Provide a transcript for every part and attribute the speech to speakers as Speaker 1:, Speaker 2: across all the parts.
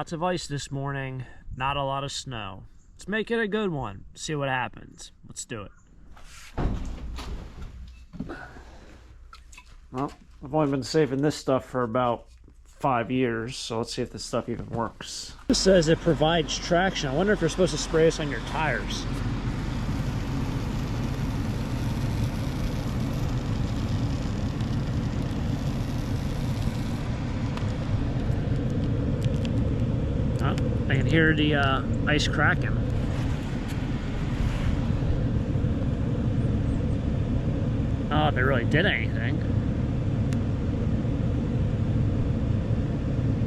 Speaker 1: Lots of ice this morning, not a lot of snow. Let's make it a good one. See what happens. Let's do it. Well, I've only been saving this stuff for about 5 years, so let's see if this stuff even works. This says it provides traction. I wonder if you're supposed to spray this on your tires. Oh, I can hear the ice cracking. Oh, if it really did anything.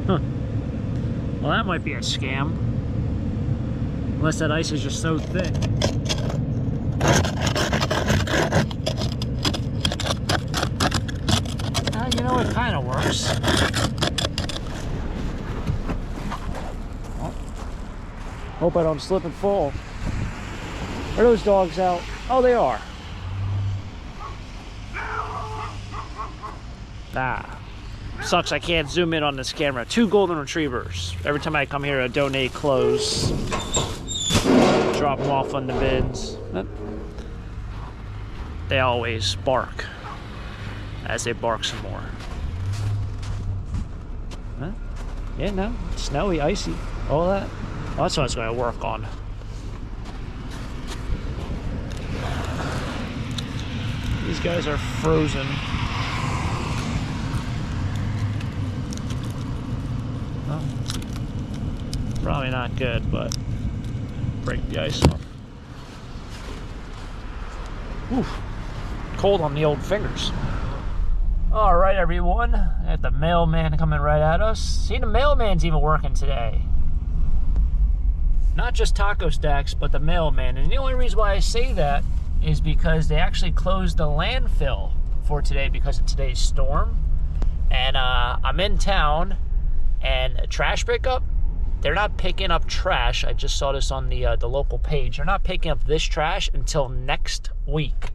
Speaker 1: Huh. Well, that might be a scam. Unless that ice is just so thick. You know, it kind of works. Oh. Hope I don't slip and fall. Are those dogs out? Oh, they are. Ah. Sucks I can't zoom in on this camera. 2 golden retrievers. Every time I come here to donate clothes, drop them off on the bins, they always bark as they bark some more. Huh? Yeah, no, it's snowy, icy, all that. Well, that's what I was going to work on. These guys are frozen. Well, probably not good, but break the ice off. Oof. Cold on the old fingers. All right, everyone. Got the mailman coming right at us. See, the mailman's even working today. Not just taco stacks, but the mailman. And the only reason why I say that is because they actually closed the landfill for today because of today's storm. And I'm in town. And trash pickup, they're not picking up trash. I just saw this on the local page. They're not picking up this trash until next week.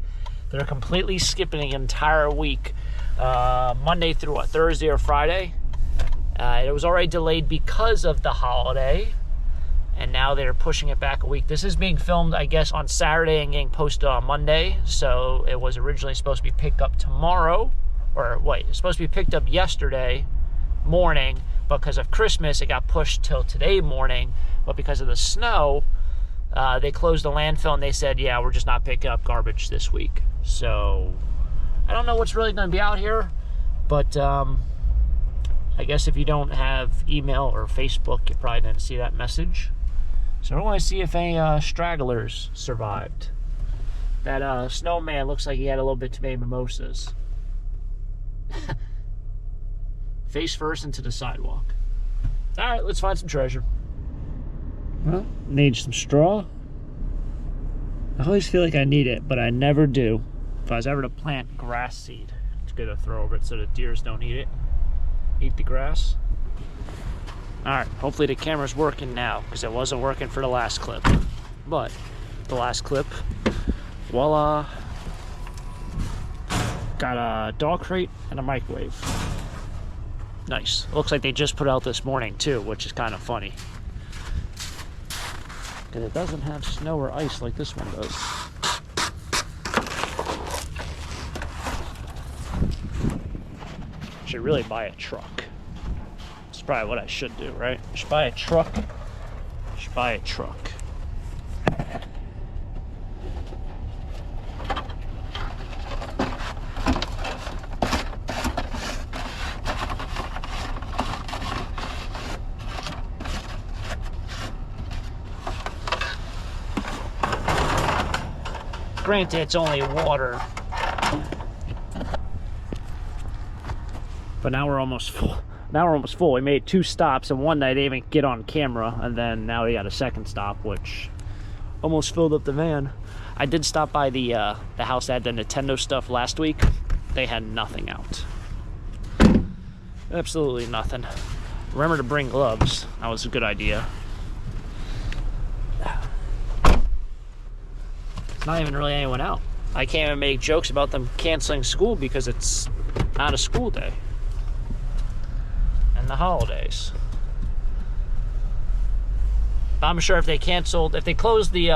Speaker 1: They're completely skipping the entire week, Monday through what, Thursday or Friday. It was already delayed because of the holiday, and now they're pushing it back a week. This is being filmed, I guess, on Saturday and getting posted on Monday. So it was originally supposed to be picked up tomorrow, or wait, it's supposed to be picked up yesterday morning. Because of Christmas, it got pushed till today morning, but because of the snow, they closed the landfill and they said, yeah, we're just not picking up garbage this week. So I don't know what's really going to be out here, but I guess if you don't have email or Facebook, you probably didn't see that message. So I want to see if any stragglers survived. That snowman looks like he had a little bit too many mimosas. Face first into the sidewalk. All right, let's find some treasure. Well, need some straw. I always feel like I need it, but I never do. If I was ever to plant grass seed, it's good to throw over it so the deers don't eat it. Eat the grass. All right, hopefully the camera's working now because it wasn't working for the last clip. But the last clip, voila, got a dog crate and a microwave. Nice. It looks like they just put out this morning too, which is kind of funny. Because it doesn't have snow or ice like this one does. Should really buy a truck. That's probably what I should do, right? I should buy a truck. I should buy a truck. Granted, it's only water. But now we're almost full. Now we're almost full. We made 2 stops, and one I didn't even get on camera, and then now we got a second stop, which almost filled up the van. I did stop by the house that had the Nintendo stuff last week. They had nothing out. Absolutely nothing. Remember to bring gloves. That was a good idea. Not even really anyone out. I can't even make jokes about them canceling school because it's not a school day. And the holidays. But I'm sure if they closed the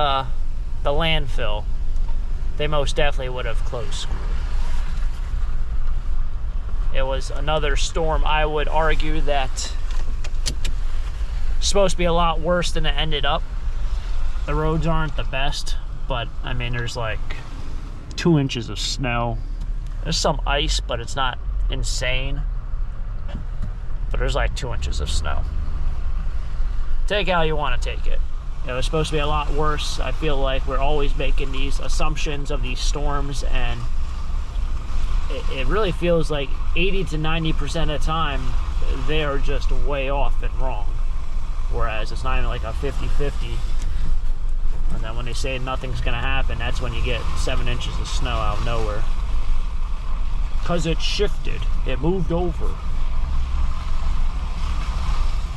Speaker 1: landfill, they most definitely would have closed school. It was another storm. I would argue that supposed to be a lot worse than it ended up. The roads aren't the best, but I mean, there's like 2 inches of snow. There's some ice, but it's not insane. But there's like 2 inches of snow. Take it how you want to take it. You know, it's supposed to be a lot worse. I feel like we're always making these assumptions of these storms, and it really feels like 80 to 90% of the time they are just way off and wrong. Whereas it's not even like a 50-50. And then when they say nothing's gonna happen, that's when you get 7 inches of snow out of nowhere. Cause it shifted, it moved over.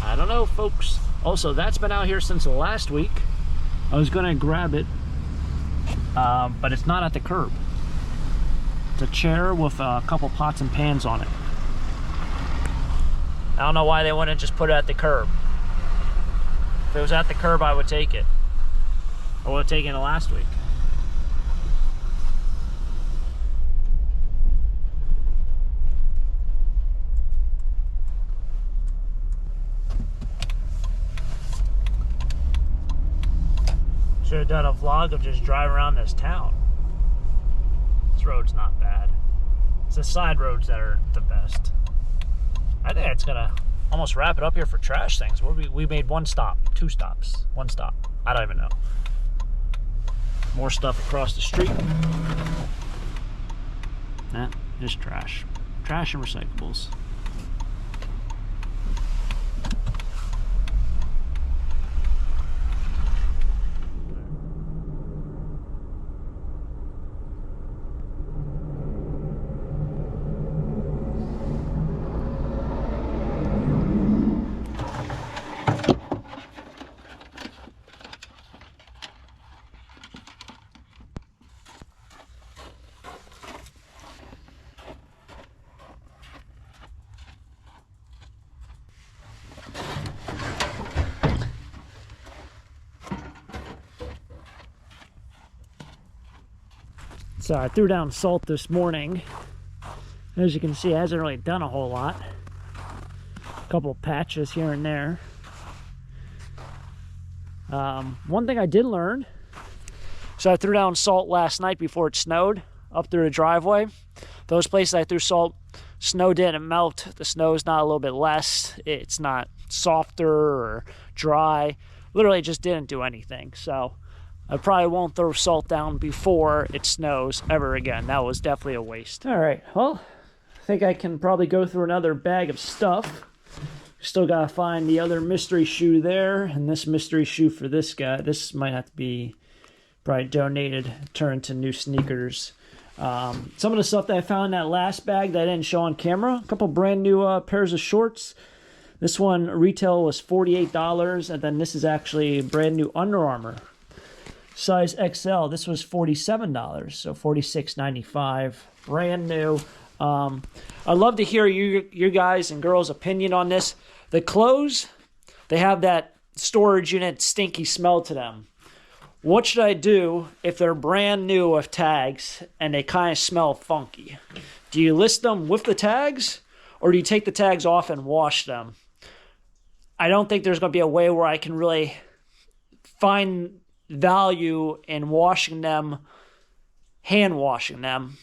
Speaker 1: I don't know, folks. Also, that's been out here since last week. I was gonna grab it, but it's not at the curb. It's a chair with a couple pots and pans on it. I don't know why they wouldn't just put it at the curb. If it was at the curb, I would take it. I would have taken it last week. Should have done a vlog of just driving around this town. This road's not bad. It's the side roads that are the best. I think it's gonna almost wrap it up here for trash things. We made 1 stop, 2 stops, 1 stop. I don't even know. More stuff across the street. Nah, just trash. Trash and recyclables. So I threw down salt this morning. As you can see, it hasn't really done a whole lot. A couple patches here and there. One thing I did learn, so I threw down salt last night before it snowed up through the driveway. Those places I threw salt, snow didn't melt. The snow's not a little bit less. It's not softer or dry. Literally it just didn't do anything. So I probably won't throw salt down before it snows ever again. That was definitely a waste. All right, well, I think I can probably go through another bag of stuff. Still gotta find the other mystery shoe there, and this mystery shoe for this guy. This might have to be probably donated, turned to new sneakers. Some of the stuff that I found in that last bag that I didn't show on camera. A couple brand new pairs of shorts. This one retail was $48, and then this is actually brand new Under Armour. Size XL, this was $47, so $46.95, brand new. I'd love to hear your guys and girls' opinion on this. The clothes, they have that storage unit stinky smell to them. What should I do if they're brand new with tags and they kind of smell funky? Do you list them with the tags, or do you take the tags off and wash them? I don't think there's going to be a way where I can really find value in washing them, hand washing them,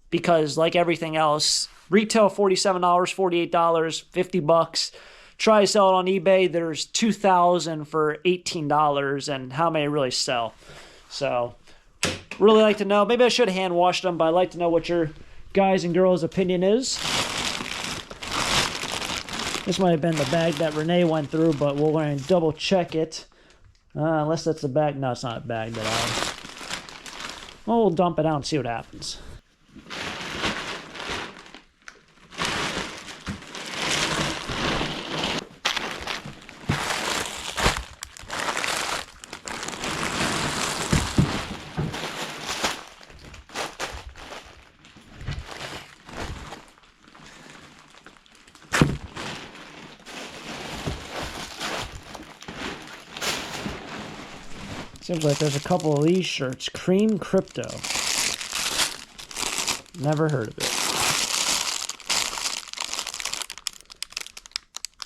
Speaker 1: because like everything else, retail $47, $48, $50. Try to sell it on eBay. There's 2,000 for $18, and how many really sell? So really like to know. Maybe I should hand wash them, but I'd like to know what your guys and girls' opinion is. This might have been the bag that Renee went through, but we're going to double check it. Unless that's the bag. No, it's not a bag that well, we'll dump it out and see what happens. Seems like there's a couple of these shirts. Cream Crypto. Never heard of it.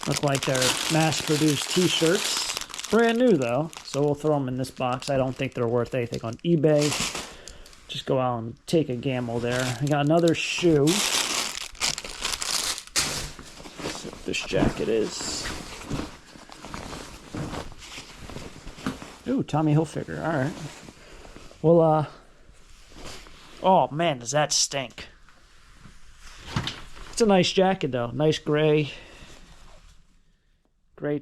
Speaker 1: Look like they're mass-produced t-shirts. Brand new, though, so we'll throw them in this box. I don't think they're worth anything on eBay. Just go out and take a gamble there. I got another shoe. Let's see what this jacket is. Ooh, Tommy Hilfiger. All right. Well, oh, man, does that stink. It's a nice jacket, though. Nice gray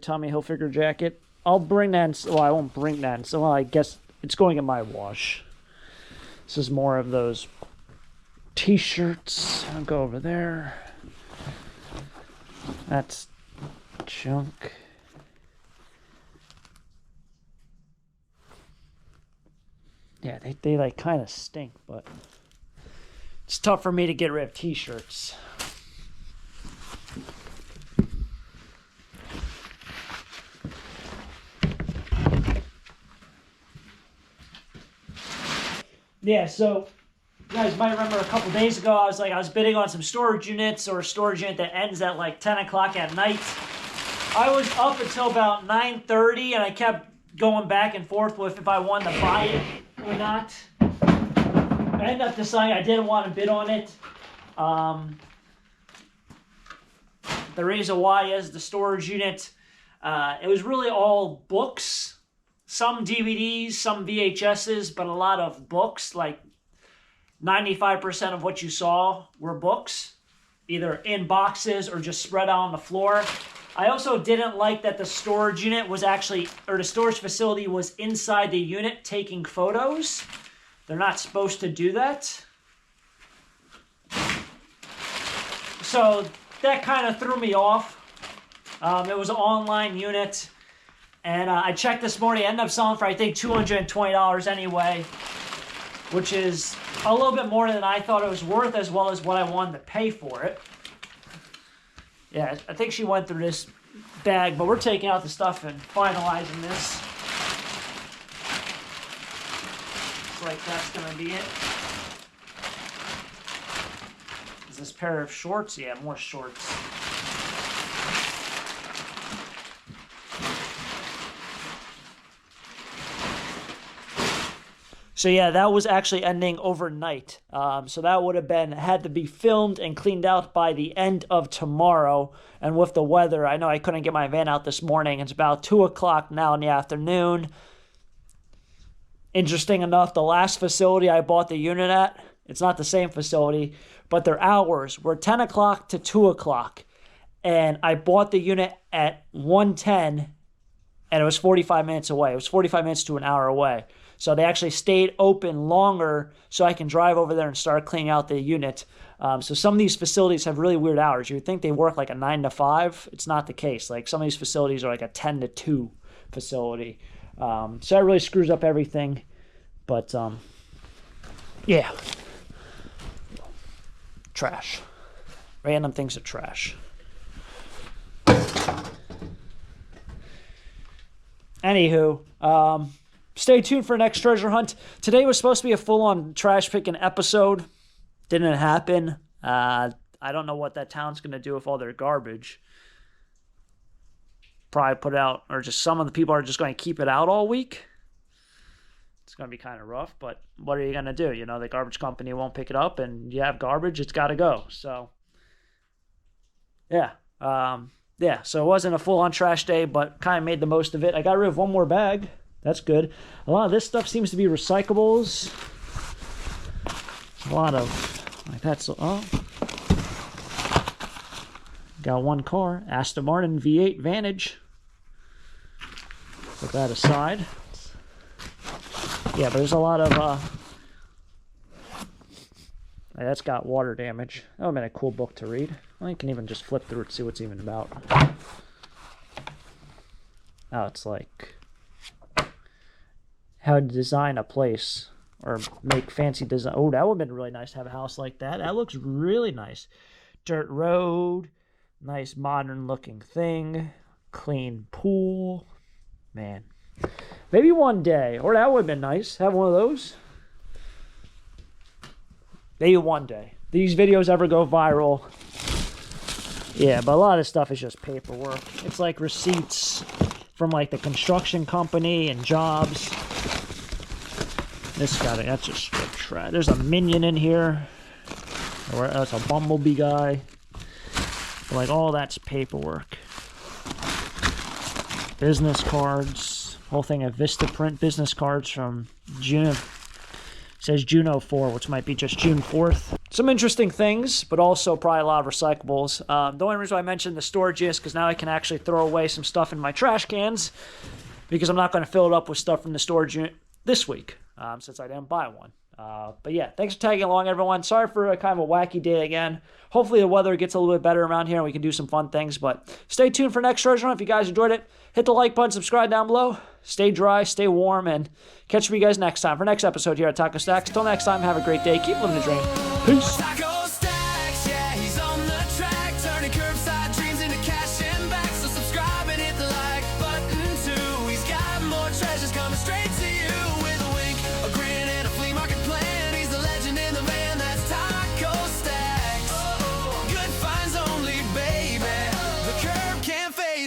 Speaker 1: Tommy Hilfiger jacket. I'll bring that in, well, I won't bring that in, so well, I guess it's going in my wash. This is more of those t-shirts. I'll go over there. That's junk. Yeah, they like kind of stink, but it's tough for me to get rid of t-shirts. Yeah, so you guys might remember a couple days ago, I was bidding on some storage units, or a storage unit that ends at like 10 o'clock at night. I was up until about 9:30, and I kept going back and forth with if I wanted to buy it or not. I ended up deciding I didn't want to bid on it. The reason why is the storage unit, it was really all books. Some DVDs, some VHSs, but a lot of books. Like 95% of what you saw were books, either in boxes or just spread out on the floor. I also didn't like that the storage unit was actually, or the storage facility was inside the unit taking photos. They're not supposed to do that. So that kind of threw me off. It was an online unit. And I checked this morning, I ended up selling for, I think, $220 anyway, which is a little bit more than I thought it was worth, as well as what I wanted to pay for it. Yeah, I think she went through this bag, but we're taking out the stuff and finalizing this. Looks like that's going to be it. Is this pair of shorts? Yeah, more shorts. So yeah, that was actually ending overnight. So that would have had to be filmed and cleaned out by the end of tomorrow. And with the weather, I know I couldn't get my van out this morning. It's about 2 o'clock now in the afternoon. Interesting enough, the last facility I bought the unit at, it's not the same facility, but their hours were 10 o'clock to 2 o'clock. And I bought the unit at 1:10, and it was 45 minutes away. It was 45 minutes to an hour away. So they actually stayed open longer so I can drive over there and start cleaning out the unit. So some of these facilities have really weird hours. You would think they work like a 9 to 5. It's not the case. Like some of these facilities are like a 10 to 2 facility. So that really screws up everything. But yeah. Trash. Random things are trash. Anywho, stay tuned for next treasure hunt. Today was supposed to be a full-on trash picking episode. Didn't happen. I don't know what that town's going to do with all their garbage. Probably put it out, or just some of the people are just going to keep it out all week. It's going to be kind of rough, but what are you going to do? You know, the garbage company won't pick it up, and you have garbage, it's got to go. So, yeah. Yeah, so it wasn't a full-on trash day, but kind of made the most of it. I got rid of one more bag. That's good. A lot of this stuff seems to be recyclables. A lot of, like that's, oh. Got one car, Aston Martin V8 Vantage. Put that aside. Yeah, but there's a lot of, that's got water damage. That would have been a cool book to read. Well, you can even just flip through it and see what's even about. Oh, it's like how to design a place or make fancy design. Oh, that would have been really nice to have a house like that. That looks really nice. Dirt road, nice modern looking thing, clean pool. Man, Maybe one day. Or that would have been nice. Have one of those. Maybe one day. These videos ever go viral. Yeah, but a lot of stuff is just paperwork. It's like receipts from like the construction company and jobs. This guy, that's just straight trash. There's a minion in here. Or that's a bumblebee guy. But like all that's paperwork. Business cards. Whole thing of Vistaprint business cards from June of... says June 04, which might be just June 4th. Some interesting things, but also probably a lot of recyclables. The only reason why I mentioned the storage is because now I can actually throw away some stuff in my trash cans because I'm not going to fill it up with stuff from the storage unit this week since I didn't buy one. But yeah, thanks for tagging along, everyone. Sorry for a kind of a wacky day again. Hopefully the weather gets a little bit better around here and we can do some fun things. But stay tuned for next treasure hunt. If you guys enjoyed it, hit the like button, subscribe down below. Stay dry, stay warm, and catch you guys next time for next episode here at Taco Stacks. Till next time, have a great day. Keep living the dream. Peace.